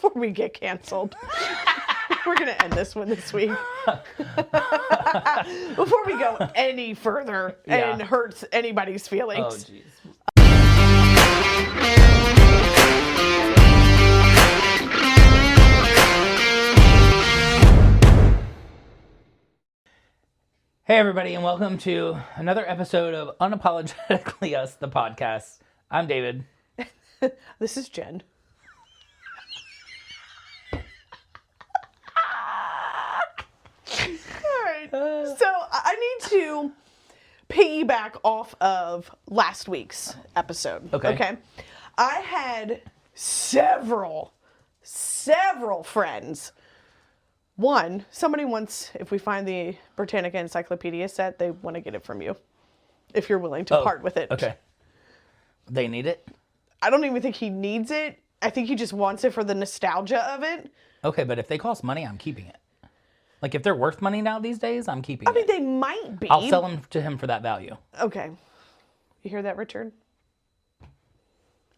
before we get canceled. We're going to end this one this week. Before we go any further and hurts anybody's feelings. Oh, jeez. Hey, everybody, and welcome to another episode of Unapologetically Us The Podcast. I'm David. This is Jen. So I need to piggyback off of last week's episode. Okay. I had several friends. One, somebody wants, if we find the Britannica Encyclopedia set, they want to get it from you. If you're willing to part with it. Okay. They need it? I don't even think he needs it. I think he just wants it for the nostalgia of it. Okay, but if they cost money, I'm keeping it. Like, if they're worth money now these days, I'm keeping it. I mean, they might be. I'll sell them to him for that value. Okay. You hear that, Richard?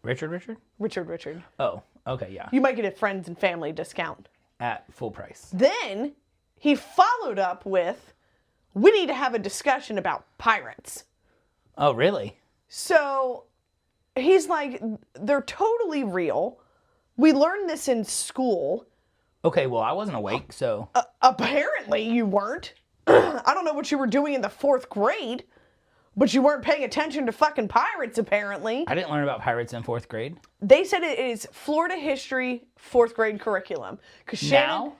Richard? Richard. Oh, okay, yeah. You might get a friends and family discount. At full price. Then he followed up with, we need to have a discussion about pirates. Oh, really? So he's like, they're totally real. We learned this in school. Okay, well, I wasn't awake, so... Apparently you weren't. I don't know what you were doing in the 4th grade, but you weren't paying attention to fucking pirates, apparently. I didn't learn about pirates in 4th grade. They said it is Florida history 4th grade curriculum. Now?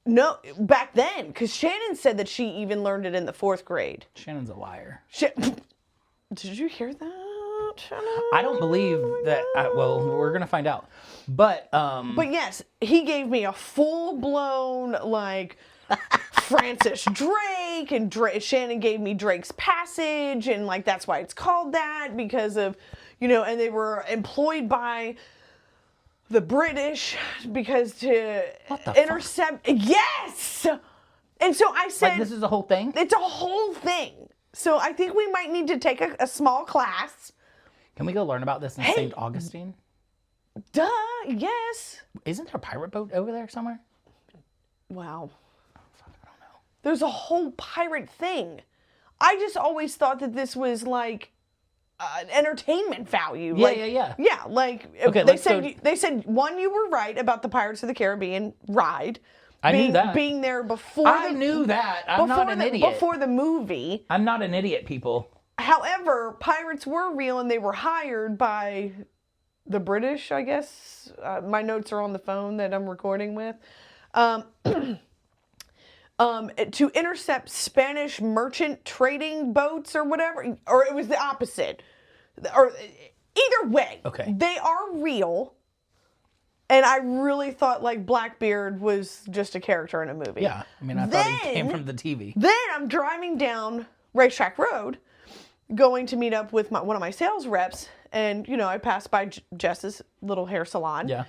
No, back then. Because Shannon said that she even learned it in the 4th grade. Shannon's a liar. Did you hear that, Shannon? I don't believe that... well, we're going to find out. But yes, he gave me a full-blown, like... Francis Drake, and Shannon gave me Drake's Passage, and like that's why it's called that, because of, and they were employed by the British because to intercept. Fuck? Yes! And so I said, like, this is a whole thing? It's a whole thing. So I think we might need to take a small class. Can we go learn about this in St. Augustine? Duh, yes. Isn't there a pirate boat over there somewhere? Wow. There's a whole pirate thing. I just always thought that this was like an entertainment value. Yeah. Yeah, like okay, they said one, you were right about the Pirates of the Caribbean ride. I knew that. Being there before. I knew that. I'm not an idiot. Before the movie. I'm not an idiot, people. However, pirates were real and they were hired by the British, I guess. My notes are on the phone that I'm recording with. To intercept Spanish merchant trading boats or whatever, or it was the opposite. Or either way, okay. They are real. And I really thought like Blackbeard was just a character in a movie. Yeah, I mean, I thought he came from the TV. Then I'm driving down Racetrack Road, going to meet up with one of my sales reps, and I passed by Jess's little hair salon. Yeah.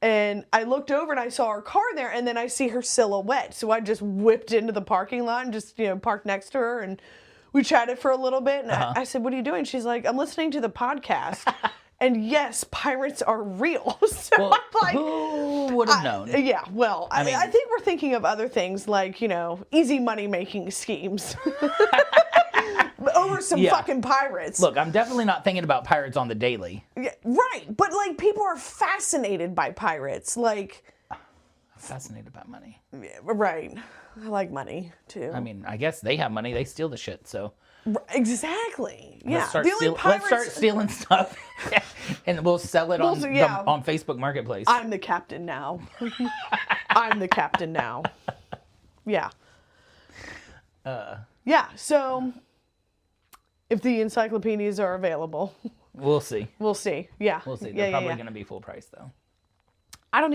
And I looked over and I saw her car there, and then I see her silhouette. So I just whipped into the parking lot and just, parked next to her, and we chatted for a little bit. And I said, "What are you doing?" She's like, "I'm listening to the podcast." And yes, pirates are real. So well, I'm like, who would have known? Yeah, well, I think we're thinking of other things like, easy money-making schemes. Over some fucking pirates. Look, I'm definitely not thinking about pirates on the daily. Yeah, right, but like people are fascinated by pirates. Like, I'm fascinated by money. Yeah, right. I like money too. I mean, I guess they have money. They steal the shit. So exactly. Yeah. Let's start stealing stuff, and we'll sell it on Facebook Marketplace. I'm the captain now. I'm the captain now. Yeah. Yeah. So. If the encyclopedias are available. We'll see. We'll see. Yeah. We'll see. They're probably going to be full price, though. I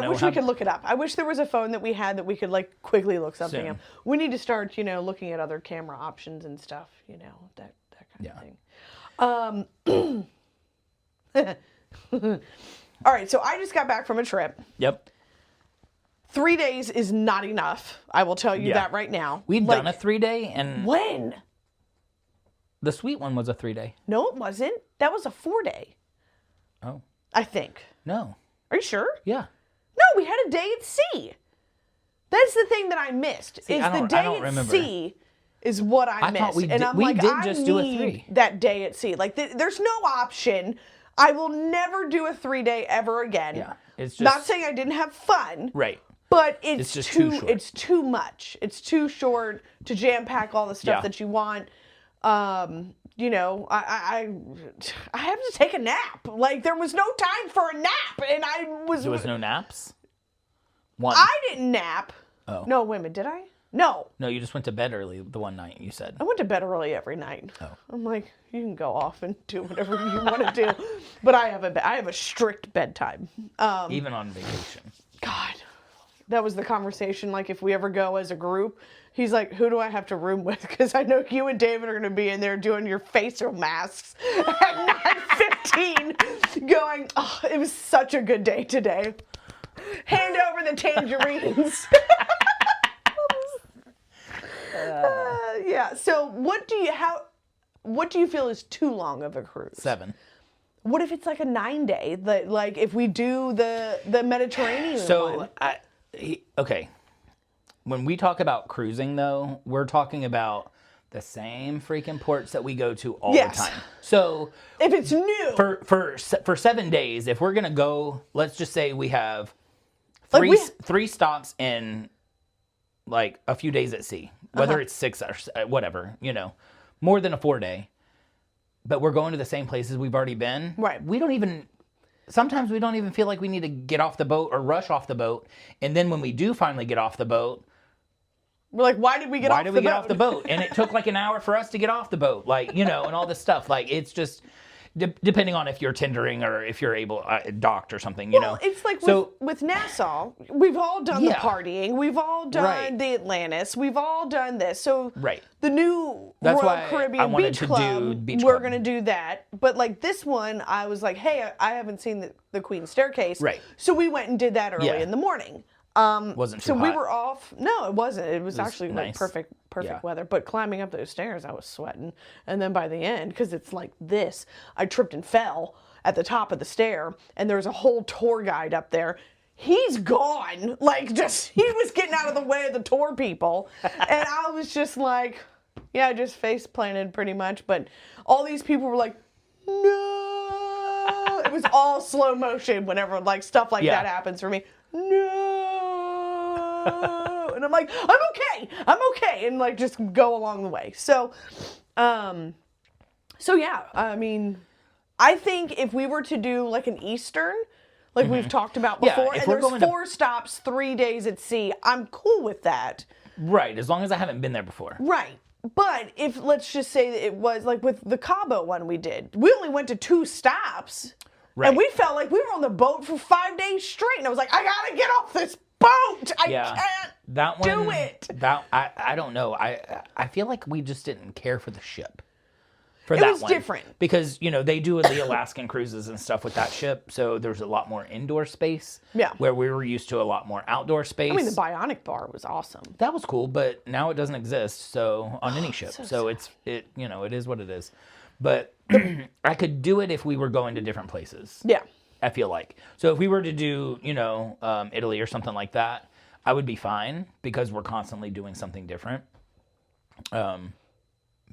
wish we could look it up. I wish there was a phone that we had that we could, like, quickly look something up. We need to start, looking at other camera options and stuff, that kind of thing. All right, so I just got back from a trip. Yep. 3 days is not enough. I will tell you that right now. We've done a 3-day and... When? The sweet one was a 3-day. No, it wasn't. That was a 4-day. Oh. I think. No. Are you sure? Yeah. No, we had a day at sea. That's the thing that I missed. See, is the day at sea is what I missed. And I'm like, I just do a 3. That day at sea. Like, there's no option. I will never do a 3-day ever again. Yeah. It's just... Not saying I didn't have fun. Right. But it's just too short. It's too much. It's too short to jam pack all the stuff that you want. You know, I have to take a nap. Like, there was no time for a nap, and There was no naps? One. I didn't nap. Oh. No, wait a minute, did I? No. No, you just went to bed early the one night, you said. I went to bed early every night. Oh. I'm like, you can go off and do whatever you want to do. But I have a strict bedtime. Even on vacation. God. That was the conversation, like, if we ever go as a group, he's like, who do I have to room with? Because I know you and David are going to be in there doing your facial masks at 9:15 going, oh, it was such a good day today. Hand over the tangerines. Yeah, so what do you feel is too long of a cruise? 7. What if it's like a 9-day? Like, if we do the Mediterranean one? Okay. When we talk about cruising, though, we're talking about the same freaking ports that we go to all the time. So if it's new for 7 days, if we're gonna go, let's just say we have three stops in like a few days at sea, whether it's 6 or whatever, you know, more than a 4-day. But we're going to the same places we've already been. Right. Sometimes we don't even feel like we need to get off the boat or rush off the boat. And then when we do finally get off the boat, we're like, why did we get off the boat? And it took like an hour for us to get off the boat. Like, you know, and all this stuff. Like, it's just, depending on if you're tendering or if you're able, docked or something, you know. It's like with Nassau, we've all done the partying. We've all done the Atlantis. We've all done this. So the new Royal Caribbean Beach Club, we're going to do that. But like this one, I was like, hey, I haven't seen the Queen's Staircase. Right. So we went and did that early in the morning. Wasn't too hot. We were off. No, it wasn't. It was actually nice. like perfect weather. But climbing up those stairs, I was sweating. And then by the end, because it's like this, I tripped and fell at the top of the stair. And there was a whole tour guide up there. He's gone. Like, he was getting out of the way of the tour people. And I was just like, I just face planted pretty much. But all these people were like, no. It was all slow motion whenever like stuff like that happens for me. No. And I'm like, I'm okay. And like, just go along the way. So yeah, I mean, I think if we were to do like an Eastern, like we've talked about before, and there's 4 stops, 3 days at sea, I'm cool with that. Right. As long as I haven't been there before. Right. But if, let's just say that it was like with the Cabo one we did, we only went to 2 stops. Right. And we felt like we were on the boat for 5 days straight. And I was like, I gotta get off this boat. I can't do it. I don't know. I feel like we just didn't care for the ship. It was different. Because, you know, they do the Alaskan cruises and stuff with that ship. So there's a lot more indoor space. Yeah. Where we were used to a lot more outdoor space. I mean, the Bionic Bar was awesome. That was cool, but now it doesn't exist. So on any ship. So it you know, it is what it is. But I could do it if we were going to different places. Yeah. I feel like. So if we were to do, you know, Italy or something like that, I would be fine because we're constantly doing something different. But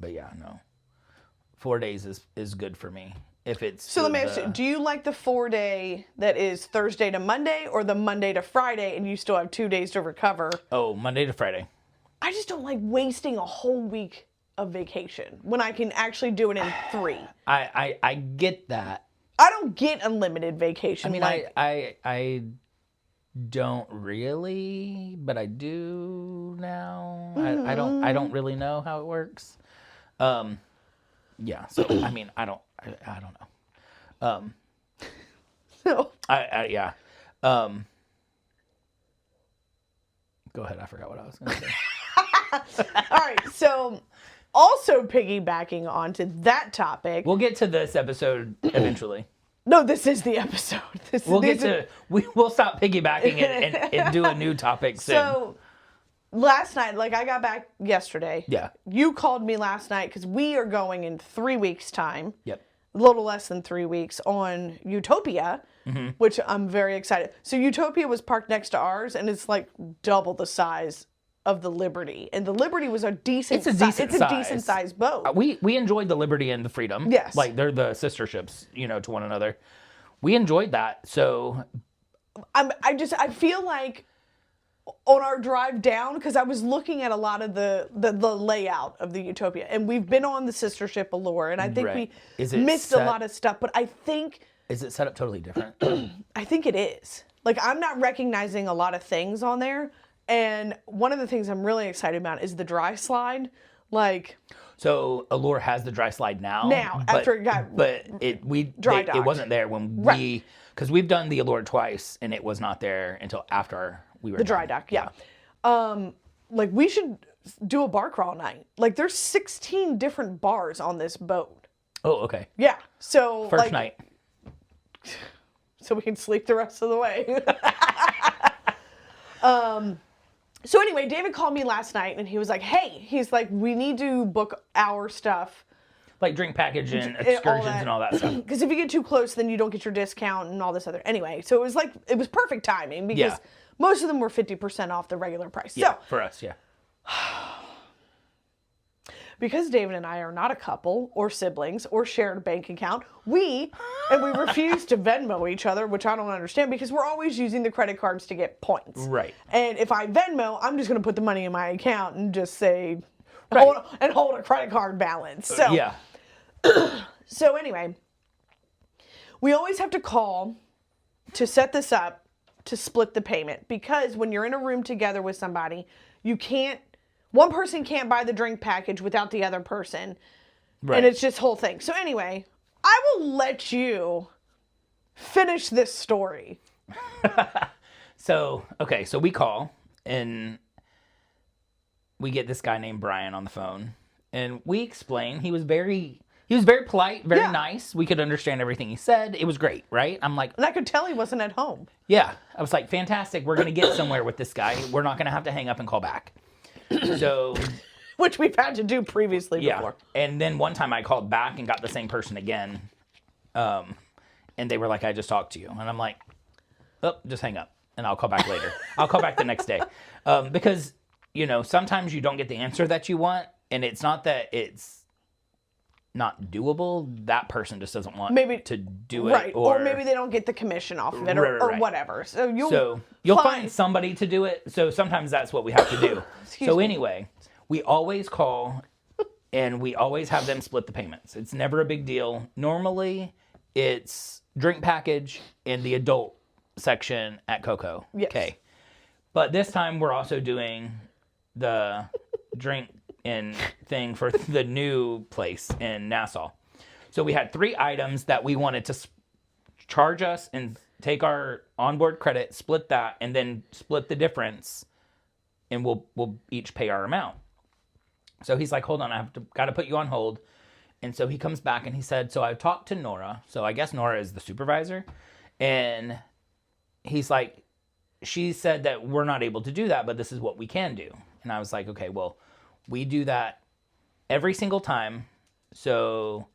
yeah, no. 4 days is good for me. If it's so let me ask you, do you like the 4-day that is Thursday to Monday or the Monday to Friday and you still have 2 days to recover? Oh, Monday to Friday. I just don't like wasting a whole week of vacation when I can actually do it in 3. I get that. I don't get unlimited vacation. I mean, I don't really, but I do now. Mm-hmm. I don't really know how it works. Yeah. So I mean, I don't know. So yeah. Go ahead. I forgot what I was going to say. All right. So also piggybacking onto that topic. We'll get to this episode eventually. No, this is the episode. We'll stop piggybacking and do a new topic soon. So last night, like I got back yesterday. Yeah. You called me last night because we are going in 3 weeks' time. Yep. A little less than 3 weeks on Utopia. which I'm very excited. So Utopia was parked next to ours, and it's like double the size of the Liberty. And the Liberty was a decent size. It's a decent sized boat. We enjoyed the Liberty and the Freedom. Yes. Like, they're the sister ships, to one another. We enjoyed that. So I feel like on our drive down, because I was looking at a lot of the layout of the Utopia, and we've been on the sister ship Allure, and I think we missed a lot of stuff, but I think... Is it set up totally different? I think it is. Like, I'm not recognizing a lot of things on there, and one of the things I'm really excited about is the dry slide. Like... So Allure has the dry slide now. After it got it wasn't there when right. because we've done the Allure twice, and it was not there until after we were the dry dock. Yeah. Like, we should do a bar crawl night. Like, there's 16 different bars on this boat. Oh, okay. Yeah. So first night. So we can sleep the rest of the way. So anyway, David called me last night, and he was like, hey, we need to book our stuff. Like drink package and excursions and all that stuff. Because if you get too close, then you don't get your discount and all this other... Anyway, so it was perfect timing, because most of them were 50% off the regular price. Yeah, so, for us, yeah. Because David and I are not a couple or siblings or shared a bank account, we refuse to Venmo each other, which I don't understand, because we're always using the credit cards to get points. Right. And if I Venmo, I'm just going to put the money in my account and just say, hold a credit card balance. So yeah. So anyway, we always have to call to set this up to split the payment, because when you're in a room together with somebody, one person can't buy the drink package without the other person. Right. And it's just whole thing. So anyway, I will let you finish this story. So we call, and we get this guy named Brian on the phone, and we explain. He was very polite, very nice. We could understand everything he said. It was great, right? I'm like... And I could tell he wasn't at home. Yeah. I was like, fantastic. We're going to get somewhere with this guy. We're not going to have to hang up and call back. So... Which we've had to do previously before. And then one time I called back and got the same person again. And they were like, I just talked to you. And I'm like, oh, just hang up. And I'll call back later. I'll call back the next day. Because, sometimes you don't get the answer that you want. And it's not that it's not doable. That person just doesn't want to do it. Right. Or maybe they don't get the commission off of it or whatever. So you'll find somebody to do it. So sometimes that's what we have to do. Anyway, we always call, and we always have them split the payments. It's never a big deal. Normally, it's drink package in the adult section at Coco. Yes. Okay. But this time we're also doing the drink and thing for the new place in Nassau. So we had 3 items that we wanted to charge us and take our onboard credit, split that, and then split the difference, and we'll each pay our amount. So he's like, hold on, got to put you on hold. And so he comes back and he said, so I talked to Nora. So I guess Nora is the supervisor. And he's like, she said that we're not able to do that, but this is what we can do. And I was like, okay, well, we do that every single time. So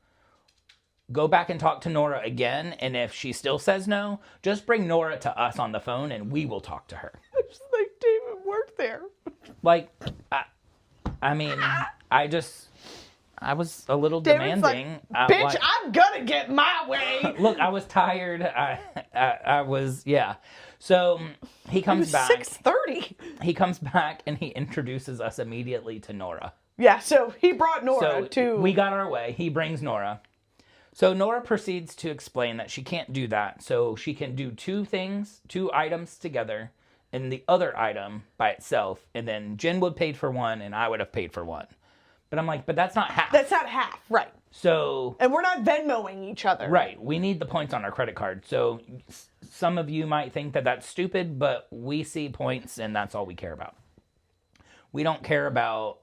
go back and talk to Nora again. And if she still says no, just bring Nora to us on the phone and we will talk to her. It's like David worked there. Like, I mean, I was a little demanding. Like, bitch, I'm gonna get my way. Look, I was tired. I was, yeah. So he comes back. 6:30. He comes back and he introduces us immediately to Nora. Yeah, so he brought Nora to... We got our way. He brings Nora. So Nora proceeds to explain that she can't do that. So she can do 2 items together, and the other item by itself. And then Jen would have paid for one, and I would have paid for one. But I'm like, but that's not half. That's not half, right. So... And we're not Venmoing each other. Right. We need the points on our credit card. So some of you might think that that's stupid, but we see points, and that's all we care about. We don't care about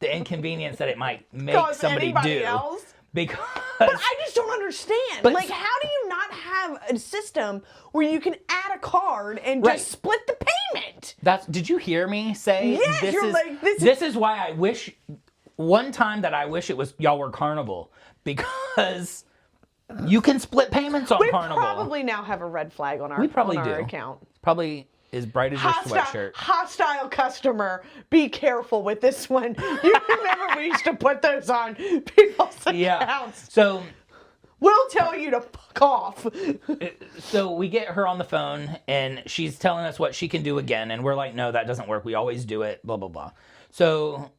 the inconvenience that it might make somebody do. Else? Because... But I just don't understand. Like, how do you not have a system where you can add a card and just split the payment? Did you hear me say? Yes, this is why I wish... One time that I wish it was y'all were Carnival, because You can split payments on Carnival. We probably now have a red flag on our, account. Probably as bright as your sweatshirt. Hostile customer, be careful with this one. You remember we used to put those on people's accounts. So we'll tell you to fuck off. So we get her on the phone, and she's telling us what she can do again, and we're like, no, that doesn't work. We always do it, blah, blah, blah. So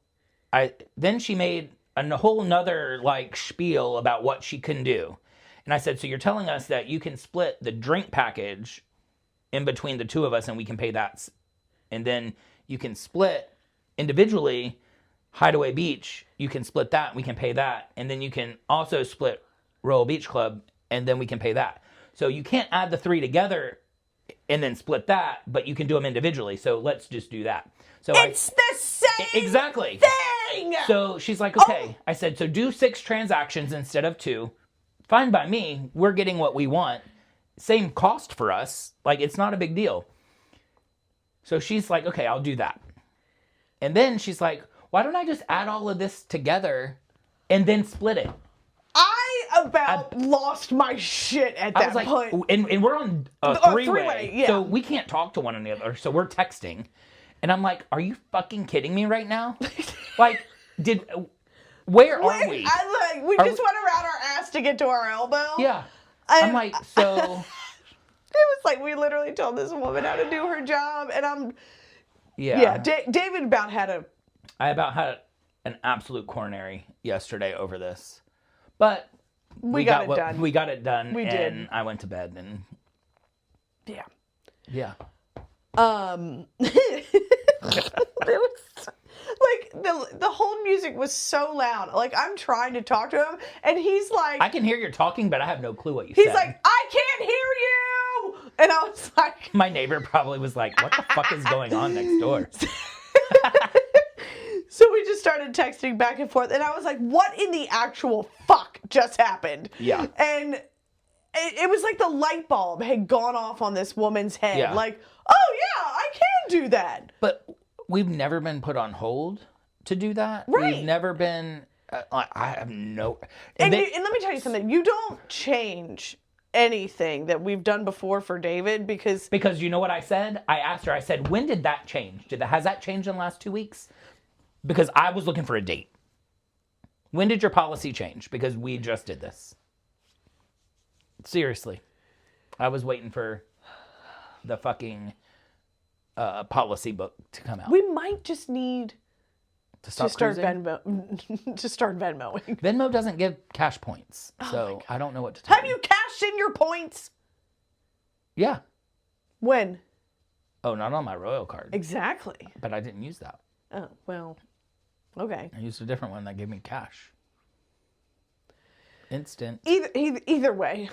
then she made a whole nother like spiel about what she can do. And I said, so you're telling us that you can split the drink package in between the two of us and we can pay that. And then you can split individually Hideaway Beach. You can split that. We can pay that. And then you can also split Royal Beach Club and then we can pay that. So you can't add the three together and then split that, but you can do them individually. So let's just do that. So it's the same exactly thing. So she's like, okay. I said, so do 6 transactions instead of 2. Fine by me. We're getting what we want. Same cost for us. Like, it's not a big deal. So she's like, okay, I'll do that. And then she's like, why don't I just add all of this together and then split it? I lost my shit at that point. And we're on a three-way, yeah. So we can't talk to one another. So we're texting. And I'm like, are you fucking kidding me right now? Like, where are we? We just went around our ass to get to our elbow. Yeah. I'm like, so... It was like we literally told this woman how to do her job, and I'm... Yeah. David I about had an absolute coronary yesterday over this. But we got it done. We got it done. We did. And I went to bed and... Yeah. Yeah. It was like the whole music was so loud. Like I'm trying to talk to him, and he's like, I can hear you talking, but I have no clue what you said. He's like, I can't hear you, and I was like, my neighbor probably was like, what the fuck is going on next door? So we just started texting back and forth, and I was like, what in the actual fuck just happened? Yeah. And it was like the light bulb had gone off on this woman's head. Yeah. Like, oh yeah, I can do that. But we've never been put on hold to do that. Right. We've never been, I have no... And let me tell you something. You don't change anything that we've done before for David because... Because you know what I said? I asked her, I said, when did that change? Has that changed in the last 2 weeks? Because I was looking for a date. When did your policy change? Because we just did this. Seriously. I was waiting for the fucking policy book to come out. We might just need to start Venmo. to start Venmoing. Venmo doesn't give cash points, so I don't know what to tell you. Have you cashed in your points? Yeah. When? Oh, not on my Royal card. Exactly. But I didn't use that. Oh, well, okay. I used a different one that gave me cash. Instant. Either way.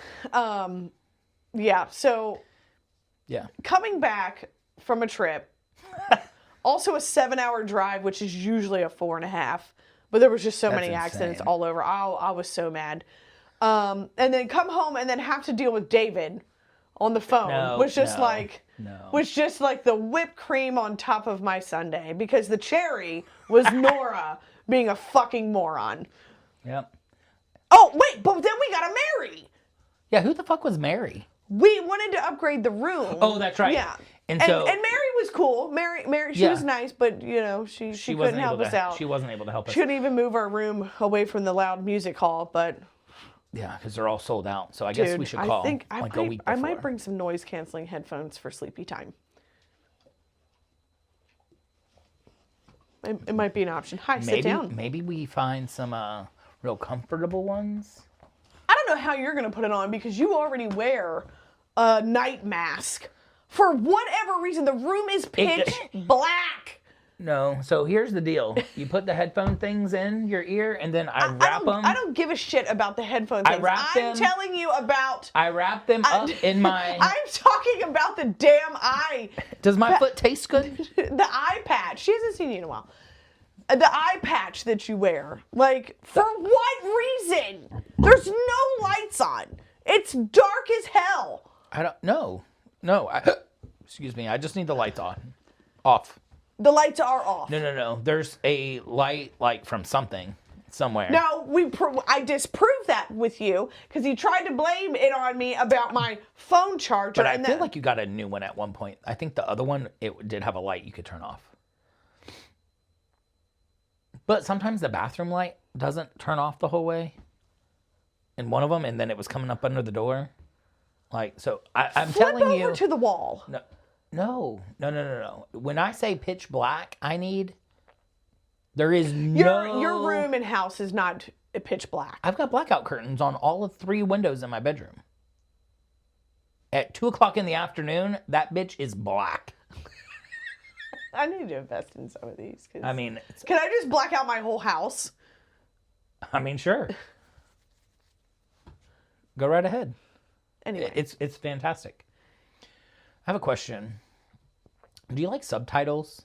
Yeah, so... Yeah. Coming back from a trip, also a 7-hour drive, which is usually a 4.5, but there was just so many accidents all over. I was so mad. And then come home and then have to deal with David on the phone was just like the whipped cream on top of my sundae because the cherry was Nora being a fucking moron. Yep. Oh, wait, but then we got to Mary. Yeah, who the fuck was Mary? We wanted to upgrade the room. Oh, that's right. Yeah. And Mary was cool. Mary, she was nice, but she couldn't help us out. She wasn't able to help us. She couldn't even move our room away from the loud music hall, but yeah, because they're all sold out. So I guess we should call a week before. I might bring some noise canceling headphones for sleepy time. It might be an option. Hi, sit down. Maybe we find some real comfortable ones. I don't know how you're going to put it on because you already wear a night mask. For whatever reason, the room is pitch black. No, so here's the deal. You put the headphone things in your ear, and then I wrap them. I don't give a shit about the headphone things. I'm telling you about... I wrap them up in my... I'm talking about the damn eye... Does my foot taste good? The eye patch. She hasn't seen you in a while. The eye patch that you wear. Like, for what reason? There's no lights on. It's dark as hell. I don't know. No. Excuse me. I just need the lights on. Off. The lights are off. No. There's a light, like, from something. somewhere. No, I disproved that with you because he tried to blame it on me about my phone charger. But I feel like you got a new one at one point. I think the other one, it did have a light you could turn off. But sometimes the bathroom light doesn't turn off the whole way. In one of them, and then it was coming up under the door. Like, so I'm telling you. Flip over to the wall. No. When I say pitch black, there is Your room and house is not pitch black. I've got blackout curtains on all of 3 windows in my bedroom. At 2:00 in the afternoon, that bitch is black. I need to invest in some of these. I mean, can I just black out my whole house? I mean, sure. Go right ahead. Anyway, it's fantastic. I have a question. Do you like subtitles?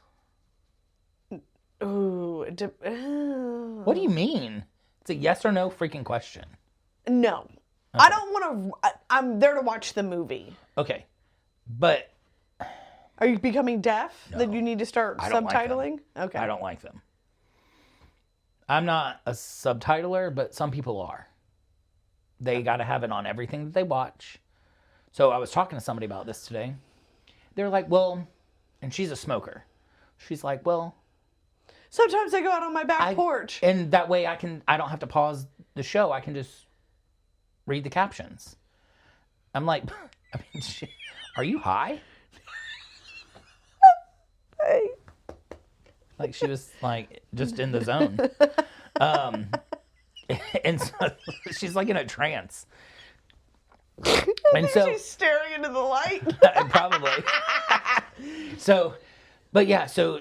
Ooh. What do you mean? It's a yes or no freaking question. No. Okay. I don't want to. I'm there to watch the movie. Okay. But. Are you becoming deaf? No, that you need to start subtitling? Okay. I don't like them. I'm not a subtitler, but some people are. They got to have it on everything that they watch. So I was talking to somebody about this today. They're like, well, and she's a smoker. She's like, well. Sometimes I go out on my back porch. And that way I don't have to pause the show. I can just read the captions. I'm like, I mean, are you high? Hey. Like she was like just in the zone. And so she's like in a trance. And so she's staring into the light. Probably. So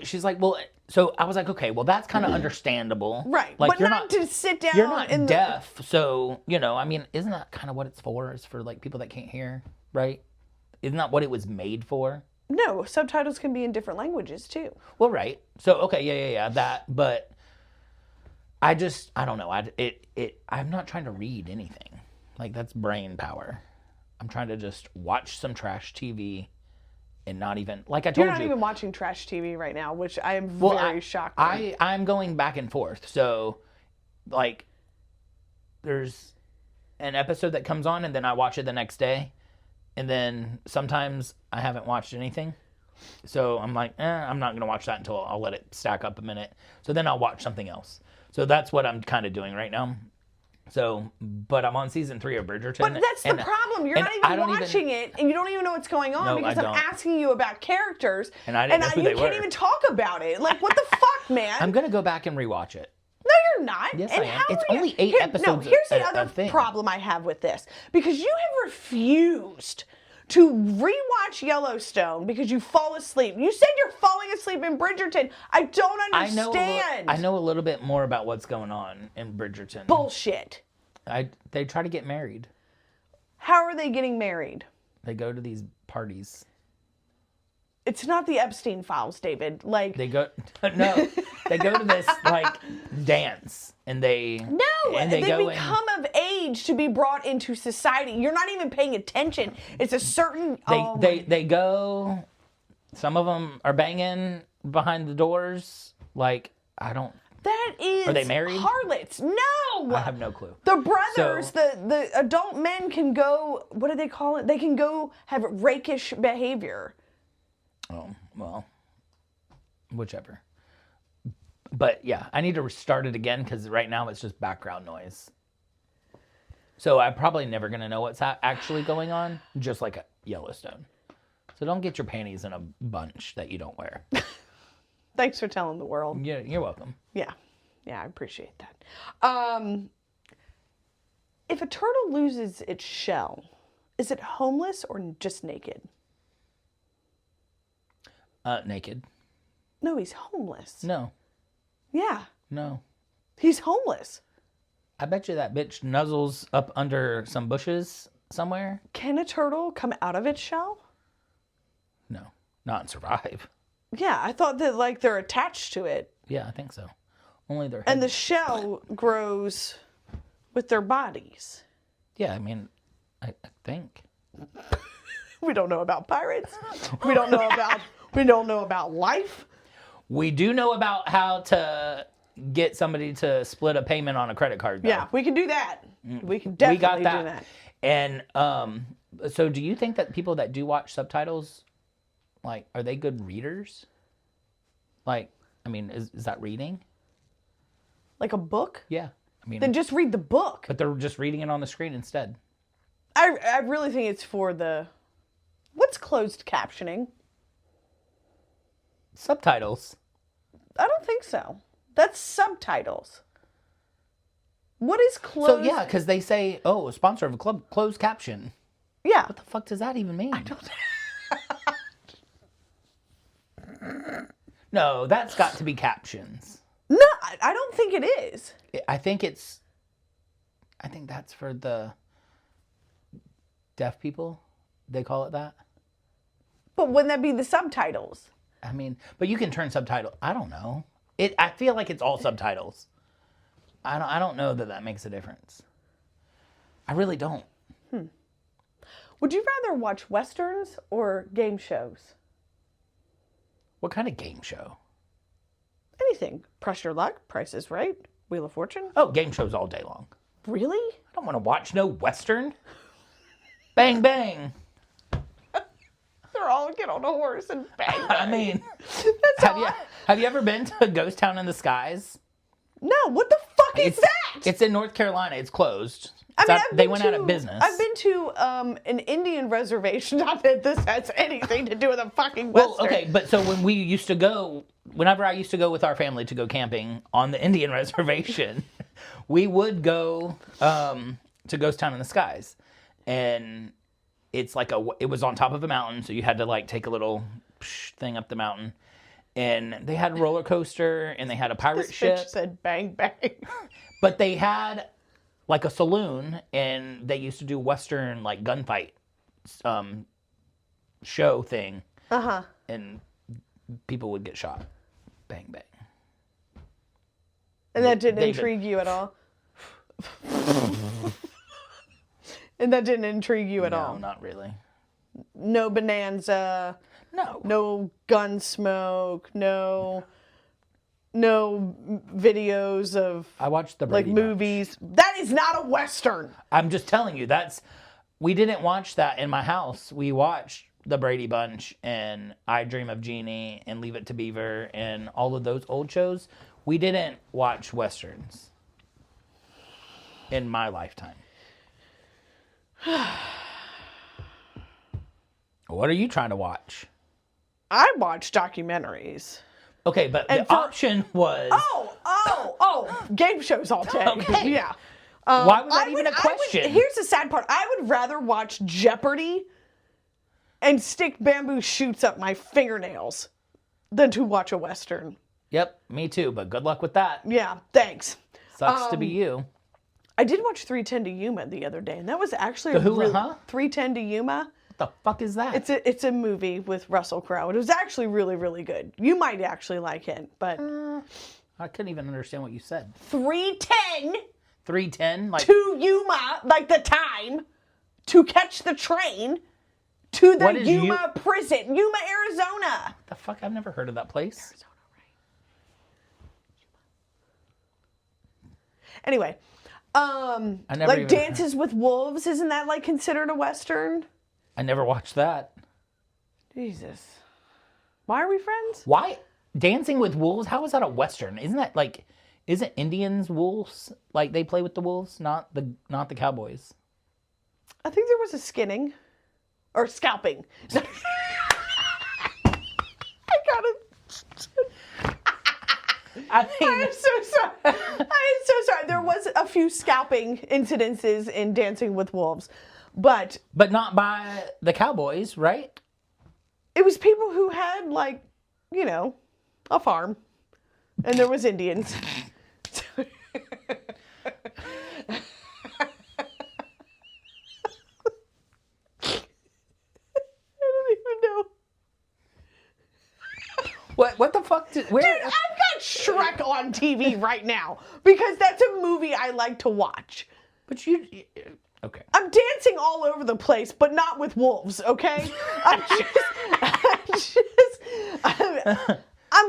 she's like, well, so I was like, okay, well, that's kind of understandable. Right. Like, but you're not to sit down. You're not deaf. So, I mean, isn't that kind of what it's for? Is for like people that can't hear, right? Isn't that what it was made for? No, subtitles can be in different languages too. Well, right. So, okay, yeah, that, but I don't know. I'm not trying to read anything. Like, that's brain power. I'm trying to just watch some trash TV and not even, like I told you. You're not even watching trash TV right now, which I am very shocked by. I'm going back and forth. So, like, there's an episode that comes on and then I watch it the next day. And then sometimes I haven't watched anything. So I'm like, I'm not going to watch that until I'll let it stack up a minute. So then I'll watch something else. So that's what I'm kind of doing right now. So, but I'm on season 3 of Bridgerton. But that's the problem. You're not even watching it, and you don't even know what's going on because I'm asking you about characters, and I didn't know who they were. You can't even talk about it. Like, what the fuck, man? I'm going to go back and rewatch it. No, you're not. Yes, I am. It's only 8 episodes. No, here's the other problem I have with this. Because you have refused to rewatch Yellowstone because you fall asleep. You said you're falling asleep in Bridgerton. I don't understand. I know a little bit more about what's going on in Bridgerton. Bullshit. They try to get married. How are they getting married? They go to these parties. It's not the Epstein files, David. Like they go to this like dance and they become of age to be brought into society. You're not even paying attention. It's a certain they go. Some of them are banging behind the doors. Like I don't. That is. Are they married? Harlots. No. I have no clue. The brothers, the adult men can go. What do they call it? They can go have rakish behavior. Oh, well, whichever. But yeah, I need to restart it again because right now it's just background noise. So I'm probably never going to know what's actually going on, just like a Yellowstone. So don't get your panties in a bunch that you don't wear. Thanks for telling the world. Yeah, you're welcome. Yeah, I appreciate that. If a turtle loses its shell, is it homeless or just naked? Naked. No, he's homeless. No. Yeah. No. He's homeless. I bet you that bitch nuzzles up under some bushes somewhere. Can a turtle come out of its shell? No. Not and survive. Yeah, I thought that like they're attached to it. Yeah, I think so. Only their head. And the shell grows with their bodies. Yeah, I mean, I think. We don't know about pirates. We don't know about life. We do know about how to get somebody to split a payment on a credit card, though. Yeah, we can do that. We can definitely do that. And so do you think that people that do watch subtitles, like, are they good readers? Like, I mean, is that reading? Like a book? Yeah. I mean, then just read the book. But they're just reading it on the screen instead. I really think it's for the... What's closed captioning? Subtitles. I don't think so. That's subtitles. What is closed... So, yeah, because they say, a sponsor of a club, closed caption. Yeah. What the fuck does that even mean? I don't... No, that's got to be captions. No, I don't think it is. I think that's for the deaf people. They call it that. But wouldn't that be the subtitles? I mean, but you can turn subtitles. I don't know. I feel like it's all subtitles. I don't know that makes a difference. I really don't. Would you rather watch Westerns or game shows? What kind of game show? Anything. Press Your Luck, Price is Right, Wheel of Fortune. Oh, game shows all day long. Really? I don't want to watch no Western. Bang, bang. They're all get on a horse and bang, bang. I mean, have you ever been to a ghost town in the skies? No, what the fuck is that? It's in North Carolina. It's closed. They went out of business. I've been to an Indian reservation. Not that this has anything to do with a fucking Western. Well, okay, but so whenever I used to go with our family to go camping on the Indian reservation, we would go to Ghost Town in the Skies. And it's like it was on top of a mountain, so you had to like take a little thing up the mountain. And they had a roller coaster, and they had a pirate ship. Bitch said bang, bang. But they had like a saloon, and they used to do Western like gunfight show thing. Uh-huh. And people would get shot. Bang, bang. And that didn't intrigue you at all? And that didn't intrigue you at all? No, not really. No Bonanza. No. No gun smoke. No videos of... I watched the Brady movies. That is not a Western. I'm just telling you, we didn't watch that in my house. We watched the Brady Bunch and I Dream of Jeannie and Leave It to Beaver and all of those old shows. We didn't watch Westerns in my lifetime. What are you trying to watch? I watch documentaries. Okay, but the option was... Game shows all day. Okay. Yeah. Why was that even a question? Here's the sad part. I would rather watch Jeopardy and stick bamboo shoots up my fingernails than to watch a Western. Yep, me too, but good luck with that. Yeah, thanks. Sucks to be you. I did watch 310 to Yuma the other day, and that was actually 310 to Yuma. What the fuck is that? It's a movie with Russell Crowe. It was actually really, really good. You might actually like it, but... I couldn't even understand what you said. 310 310? Like to Yuma, like the time, to catch the train to the Yuma prison. Yuma, Arizona. The fuck? I've never heard of that place. Arizona, right? Anyway, like Dances with Wolves, isn't that like considered a Western? I never watched that. Jesus. Why are we friends? Why? Dancing with Wolves? How is that a Western? Isn't Indians wolves? Like they play with the wolves, not the cowboys. I think there was a skinning. Or scalping. I got it. I am so sorry. I am so sorry. There was a few scalping incidences in Dancing with Wolves. But not by the cowboys, right? It was people who had, like, a farm. And there was Indians. What the fuck? Dude, I've got Shrek on TV right now because that's a movie I like to watch. But okay. I'm dancing all over the place, but not with wolves, okay? I'm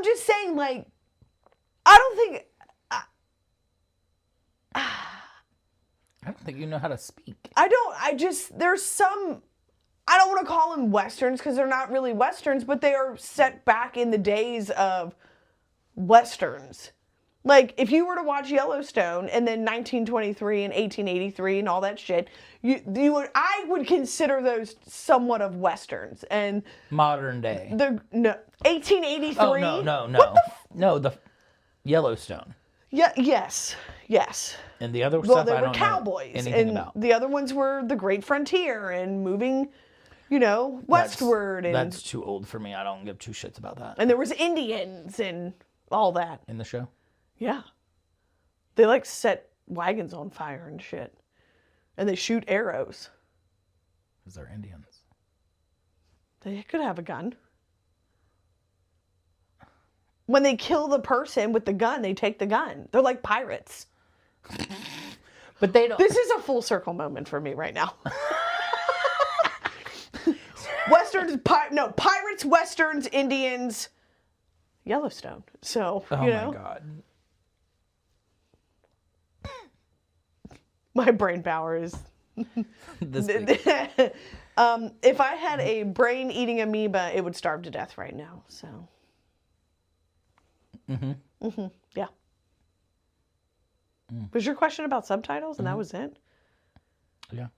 just saying, like, I don't think I don't think you know how to speak. There's some, I don't want to call them Westerns because they're not really Westerns, but they are set back in the days of Westerns. Like, if you were to watch Yellowstone and then 1923 and 1883 and all that shit, I would consider those somewhat of Westerns. And modern day. 1883? Oh, no. No, the Yellowstone. Yeah, yes. And the other well, stuff they I were don't cowboys, know anything and about. the other ones were the Great Frontier and moving, westward. That's too old for me. I don't give two shits about that. And there was Indians and all that. In the show? Yeah. They, set wagons on fire and shit. And they shoot arrows. Because they're Indians. They could have a gun. When they kill the person with the gun, they take the gun. They're like pirates. But they don't. This is a full circle moment for me right now. Pirates, Westerns, Indians, Yellowstone. So, oh my God. My brain power is... If I had a brain-eating amoeba, it would starve to death right now, so... Yeah. Was your question about subtitles, and that was it? Yeah.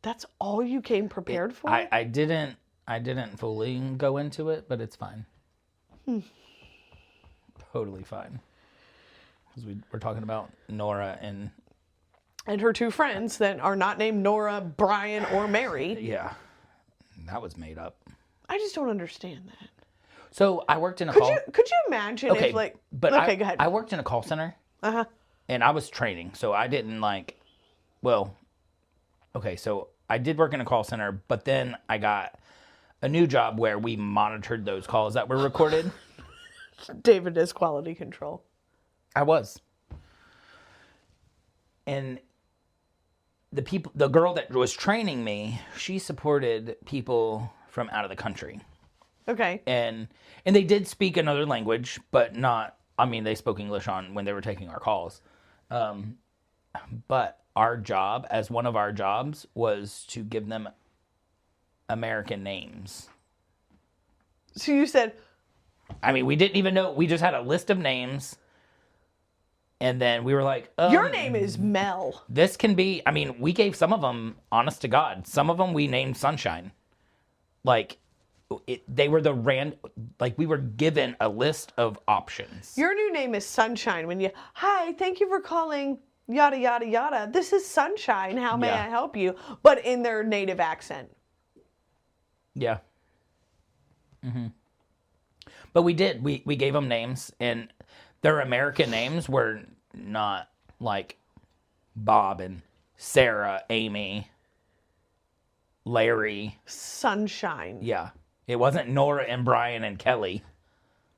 That's all you came prepared for? I didn't fully go into it, but it's fine. Totally fine. Because we're talking about Nora and her two friends that are not named Nora, Brian, or Mary. Yeah. That was made up. I just don't understand that. So I worked in a Could you imagine if go ahead. I worked in a call center. Uh-huh. And I was training, so I didn't so I did work in a call center, but then I got a new job where we monitored those calls that were recorded. David is quality control. I was. And the girl that was training me, she supported people from out of the country. Okay. And they did speak another language, but not, they spoke English when they were taking our calls. But our job, as one of our jobs, was to give them American names. So you said... we didn't even know. We just had a list of names. And then we were like... your name is Mel. This can be... we gave some of them, honest to God, some of them we named Sunshine. They were we were given a list of options. Your new name is Sunshine. Hi, thank you for calling yada, yada, yada. This is Sunshine. How may I help you? But in their native accent. Yeah. Mm-hmm. But we did. We gave them names, and their American names were not like Bob and Sarah, Amy, Larry. Sunshine. Yeah. It wasn't Nora and Brian and Kelly.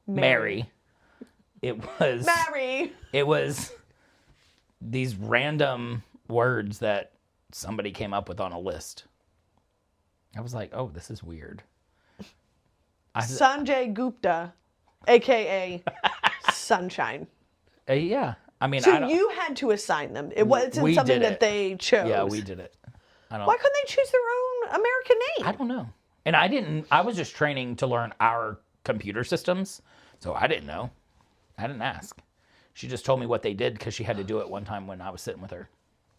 Mary. It was... Mary. It was these random words that somebody came up with on a list. I was like, oh, this is weird. Sanjay Gupta, a.k.a. Sunshine. Yeah. So you had to assign them. It wasn't something that they chose. Yeah, we did it. Why couldn't they choose their own American name? I don't know. And I was just training to learn our computer systems. So I didn't know. I didn't ask. She just told me what they did because she had to do it one time when I was sitting with her.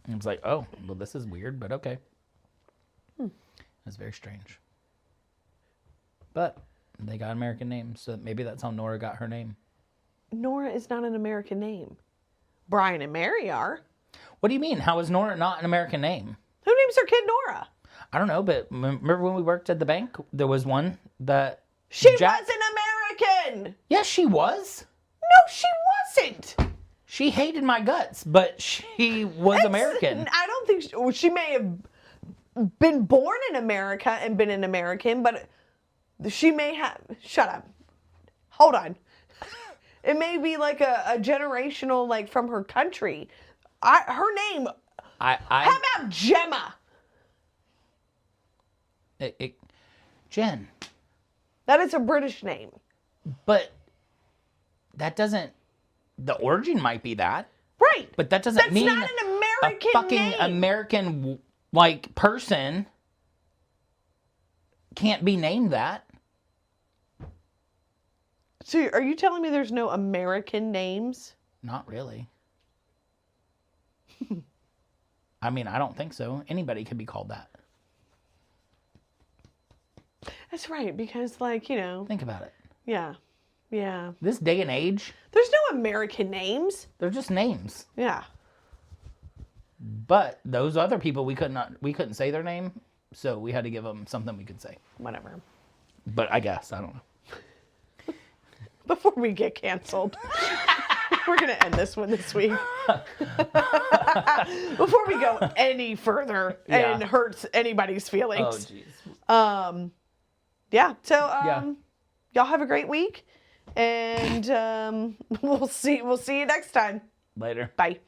And I was like, oh, well, this is weird, but okay. That's very strange. But they got American names, so maybe that's how Nora got her name. Nora is not an American name. Brian and Mary are. What do you mean? How is Nora not an American name? Who names their kid Nora? I don't know, but remember when we worked at the bank? There was one that... She wasn't American! Yes, she was. No, she wasn't! She hated my guts, but she was American. I don't think... She may have been born in America and been an American, but she may have... Shut up. Hold on. It may be like a generational, from her country. Her name... How about Gemma? Jen. That is a British name. But that doesn't... The origin might be that. Right. But that doesn't mean... That's not an American fucking name. American, like, person can't be named that. So are you telling me there's no American names? Not really. I mean, I don't think so. Anybody could be called that. That's right, because, like, you know. Think about it. Yeah. Yeah. This day and age. There's no American names. They're just names. Yeah. But those other people, we couldn't say their name, so we had to give them something we could say. Whatever. But I guess, I don't know. Before we get canceled. We're going to end this one this week. Before we go any further and hurts anybody's feelings. Oh, jeez. Yeah. So, y'all have a great week. And we'll see you next time. Later. Bye.